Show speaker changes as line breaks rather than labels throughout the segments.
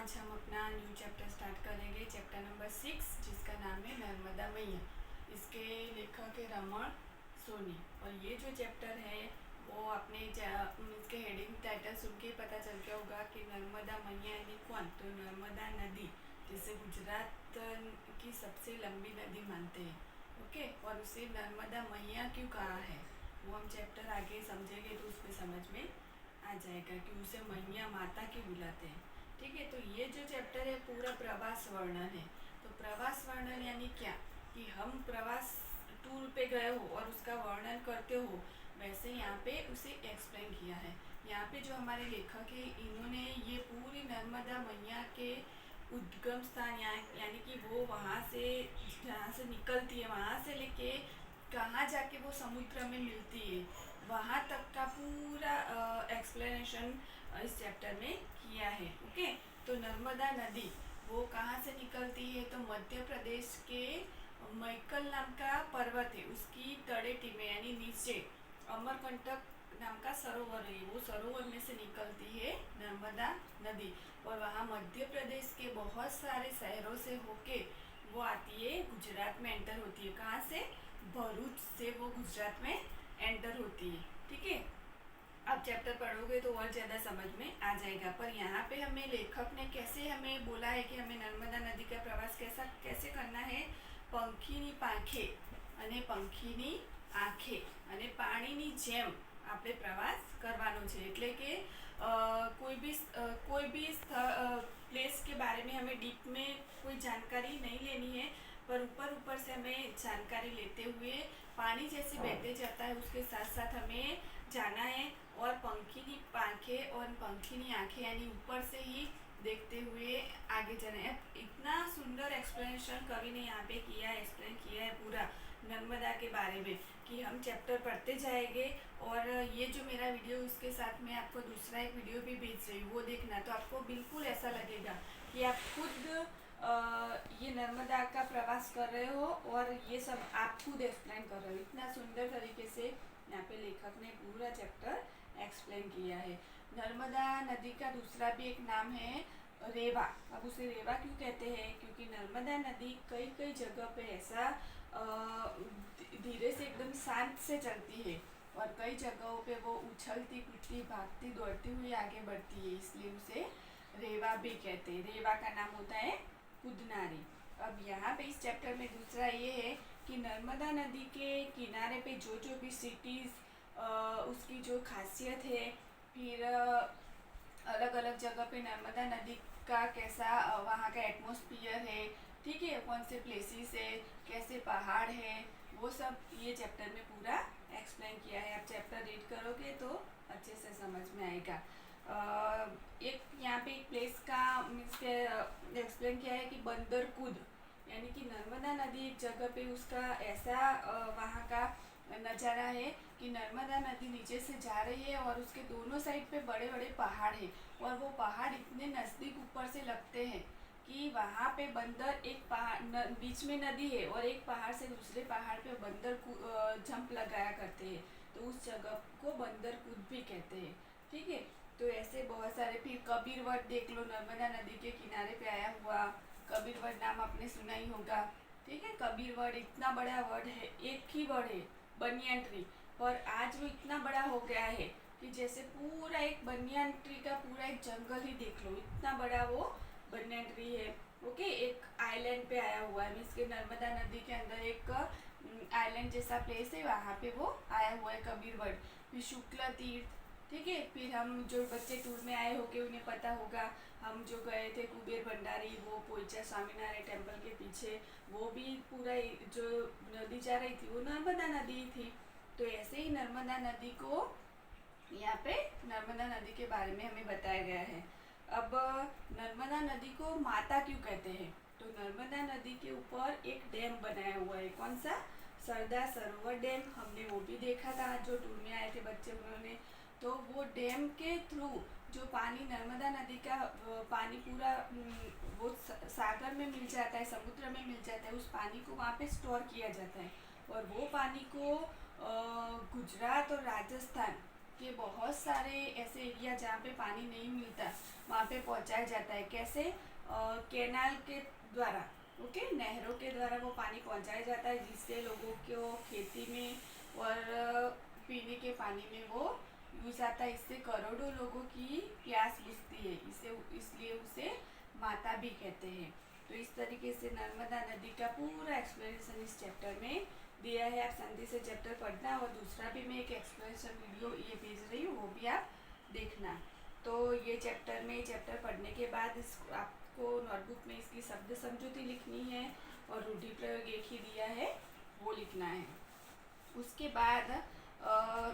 आज हम अपना न्यू चैप्टर स्टार्ट करेंगे, चैप्टर नंबर 6, जिसका नाम है नर्मदा मैया। इसके लेखक है रमण सोनी। और ये जो चैप्टर है वो आपने इसके हेडिंग टाइटल सुन के पता चल गया होगा कि नर्मदा मैया यानी कौन। तो नर्मदा नदी, जिसे गुजरात की सबसे लंबी नदी मानते हैं, ओके। और उसे नर्मदा मैया क्यों कहा है वो हम चैप्टर आगे समझेंगे तो उसमें समझ में आ जाएगा कि उसे मैया माता क्यों बुलाते हैं। ठीक है, तो ये जो चैप्टर है पूरा प्रवास वर्णन है। तो प्रवास वर्णन यानी क्या कि हम प्रवास टूर पे गए हो और उसका वर्णन करते हो, वैसे यहाँ पे उसे एक्सप्लेन किया है। यहाँ पे जो हमारे लेखक है इन्होंने ये पूरी नर्मदा मैया के उद्गम स्थान यानी कि वो वहाँ से जहाँ से निकलती है वहाँ से लेके कहाँ जाके वो समुद्र में मिलती है वहाँ तक का पूरा एक्सप्लेनेशन इस चैप्टर में किया है, ओके। तो नर्मदा नदी वो कहाँ से निकलती है, तो मध्य प्रदेश के मैकल नाम का पर्वत है, उसकी तड़ेटी में यानी नीचे अमरकंटक नाम का सरोवर है, वो सरोवर में से निकलती है नर्मदा नदी। और वहाँ मध्य प्रदेश के बहुत सारे शहरों से होके वो आती है, गुजरात में एंटर होती है। कहाँ से? भरूच से वो गुजरात में एंटर होती है, ठीक है। अब चैप्टर पढ़ोगे तो और ज़्यादा समझ में आ जाएगा। पर यहाँ पे हमें लेखक ने कैसे हमें बोला है कि हमें नर्मदा नदी का प्रवास कैसे करना है। पंखीनी પાંખે અને પંખીની આંખે અને પાણીની જેમ આપણે પ્રવાસ કરવાનો છે। એટલે કે कोई भी प्लेस के बारे में हमें डीप में कोई जानकारी नहीं लेनी है, पर ऊपर से हमें जानकारी लेते हुए पानी जैसे बहते जाता है उसके साथ साथ हमें जाना है। और पंखीनी પાંખે और पंखीनी आंखें यानी ऊपर से ही देखते हुए आगे जाना है। इतना सुंदर एक्सप्लेनेशन कवि ने यहाँ पे किया है, एक्सप्लेन किया है पूरा नर्मदा के बारे में कि हम चैप्टर पढ़ते जाएंगे। और ये जो मेरा वीडियो उसके साथ में आपको दूसरा एक वीडियो भी भेज रही हूँ, वो देखना। तो आपको बिल्कुल ऐसा लगेगा कि आप खुद ये नर्मदा का प्रवास कर रहे हो और ये सब आप खुद एक्सप्लेन कर रहे हो। इतना सुंदर तरीके से यहाँ पे लेखक ने पूरा चैप्टर एक्सप्लेन किया है। नर्मदा नदी का दूसरा भी एक नाम है रेवा। अब उसे रेवा क्यों कहते हैं? क्योंकि नर्मदा नदी कई जगह पे ऐसा धीरे से एकदम शांत से चलती है और कई जगहों पे वो उछलती कूदती भागती दौड़ती हुई आगे बढ़ती है, इसलिए उसे रेवा भी कहते हैं। रेवा का नाम होता है कुदनारी। अब यहाँ पे इस चैप्टर में दूसरा ये है कि नर्मदा नदी के किनारे पे जो भी सिटीज़ उसकी जो खासियत है, फिर अलग अलग जगह पे नर्मदा नदी का कैसा वहाँ का एटमॉस्फियर है, ठीक है, कौन से प्लेसेस है, कैसे पहाड़ है, वो सब ये चैप्टर में पूरा एक्सप्लेन किया है। आप चैप्टर रीड करोगे तो अच्छे से समझ में आएगा। एक यहाँ पे एक प्लेस का मीन्स एक्सप्लेन किया है कि बंदर कूद, यानी कि नर्मदा नदी एक जगह पे उसका ऐसा वहाँ का नज़ारा है कि नर्मदा नदी नीचे से जा रही है और उसके दोनों साइड पे बड़े बड़े पहाड़ है और वो पहाड़ इतने नज़दीक ऊपर से लगते हैं कि वहाँ पे बंदर एक पहाड़ बीच में नदी है और एक पहाड़ से दूसरे पहाड़ पे बंदर जंप लगाया करते हैं, तो उस जगह को बंदर कूद भी कहते हैं, ठीक है। तो ऐसे बहुत सारे, फिर कबीर वट देख लो, नर्मदा नदी के किनारे पे आया हुआ कबीर वट नाम आपने सुना ही होगा, ठीक है। कबीर वट इतना बड़ा वर्ड है, एक ही वर्ड है बनियान ट्री, पर आज वो इतना बड़ा हो गया है कि जैसे पूरा एक बनियान ट्री का पूरा एक जंगल ही देख लो, इतना बड़ा वो बनियान ट्री है, ओके। एक आइलैंड पे आया हुआ है, मीन्स के नर्मदा नदी के अंदर एक आइलैंड जैसा प्लेस है, वहाँ पे वो आया हुआ है कबीर वट। फिर शुक्ला तीर्थ, ठीक है। फिर हम जो बच्चे टूर में आए होके उन्हें पता होगा, हम जो गए थे कुबेर भंडारी, वो पोईचा स्वामीनारायण टेम्पल के पीछे, वो भी पूरा जो नदी जा रही थी वो नर्मदा नदी थी। तो ऐसे ही नर्मदा नदी को यहाँ पे नर्मदा नदी के बारे में हमें बताया गया है। अब नर्मदा नदी को माता क्यों कहते हैं? तो नर्मदा नदी के ऊपर एक डैम बनाया हुआ है, कौन सा? सरदार सरोवर डैम। हमने वो भी देखा था, जो टूर में आए थे बच्चे उन्होंने। तो वो डैम के थ्रू जो पानी नर्मदा नदी का पानी पूरा वो सागर में मिल जाता है, समुद्र में मिल जाता है, उस पानी को वहाँ पे स्टोर किया जाता है और वो पानी को गुजरात और राजस्थान कि बहुत सारे ऐसे एरिया जहाँ पे पानी नहीं मिलता वहाँ पे पहुँचाया जाता है। कैसे? कैनाल के द्वारा, ओके, नहरों के द्वारा वो पानी पहुँचाया जाता है, जिससे लोगों को खेती में और पीने के पानी में वो यूज आता है। इससे करोड़ों लोगों की प्यास बुझती है, इसलिए उसे माता भी कहते हैं। तो इस तरीके से नर्मदा नदी का पूरा एक्सप्लेनेशन इस चैप्टर में दिया है। आप संधि से चैप्टर पढ़ना, और दूसरा भी मैं एक एक्सप्लेनेशन वीडियो ये भेज रही हूँ, वो भी आप देखना। तो ये चैप्टर पढ़ने के बाद आपको नोटबुक में इसकी शब्द समझौती लिखनी है, और रूढ़ि प्रयोग एक ही दिया है वो लिखना है। उसके बाद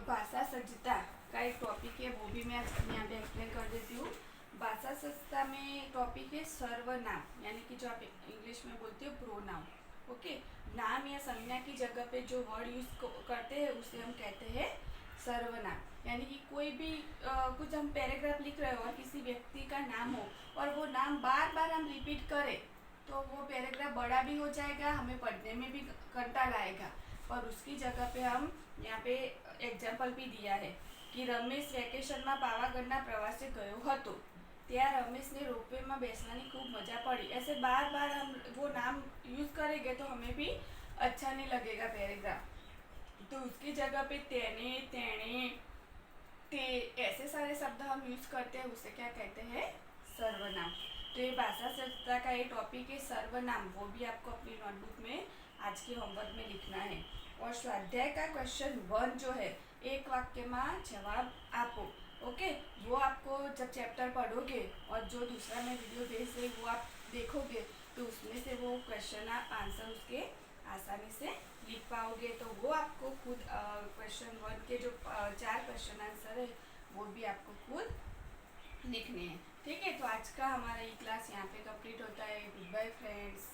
भाषा सज्जता का एक टॉपिक है, वो भी मैं आज यहाँ पे एक्सप्लेन कर देती हूँ। भाषा सज्जता में टॉपिक है सर्वनाम, यानी कि जो आप इंग्लिश में बोलते हो प्रोनाउन। ओके, नाम या संज्ञा की जगह पे जो वर्ड यूज करते हैं उसे हम कहते हैं सर्वनाम। यानी कि कोई भी कुछ हम पैराग्राफ लिख रहे हो और किसी व्यक्ति का नाम हो और वो नाम बार बार हम रिपीट करें तो वो पैराग्राफ बड़ा भी हो जाएगा, हमें पढ़ने में भी कंटाल आएगा। और उसकी जगह पे हम यहाँ पे एग्जाम्पल भी दिया है कि रमेश વેકેશનમાં પાવાગઢના પ્રવાસે ગયો હતો, ત્યાં રમેશને રોપવેમાં બેસવાની खूब मजा पड़ी। ऐसे बार बार हम वो नाम यूज करेंगे तो हमें भी अच्छा नहीं लगेगा पैराग्राफ। तो उसकी जगह पे तेने, तेणे, ते ऐसे सारे शब्द हम यूज करते हैं, उसे क्या कहते हैं? सर्वनाम। तो ये भाषा सज्जता का ये टॉपिक है सर्वनाम, वो भी आपको अपनी नोटबुक में आज के होमवर्क में लिखना है। और स्वाध्याय का क्वेश्चन 1 जो है, एक वाक्य में जवाब आपो। ओके, वो आपको जब चैप्टर पढ़ोगे और जो दूसरा मैं वीडियो भेज रही वो आप देखोगे तो उसमें से वो क्वेश्चन आप आंसर उसके आसानी से लिख पाओगे। तो वो आपको खुद क्वेश्चन 1 के जो 4 क्वेश्चन आंसर है वो भी आपको खुद लिखने हैं। ठीक है, तो आज का हमारा ये क्लास यहाँ पे कंप्लीट होता है। Goodbye friends.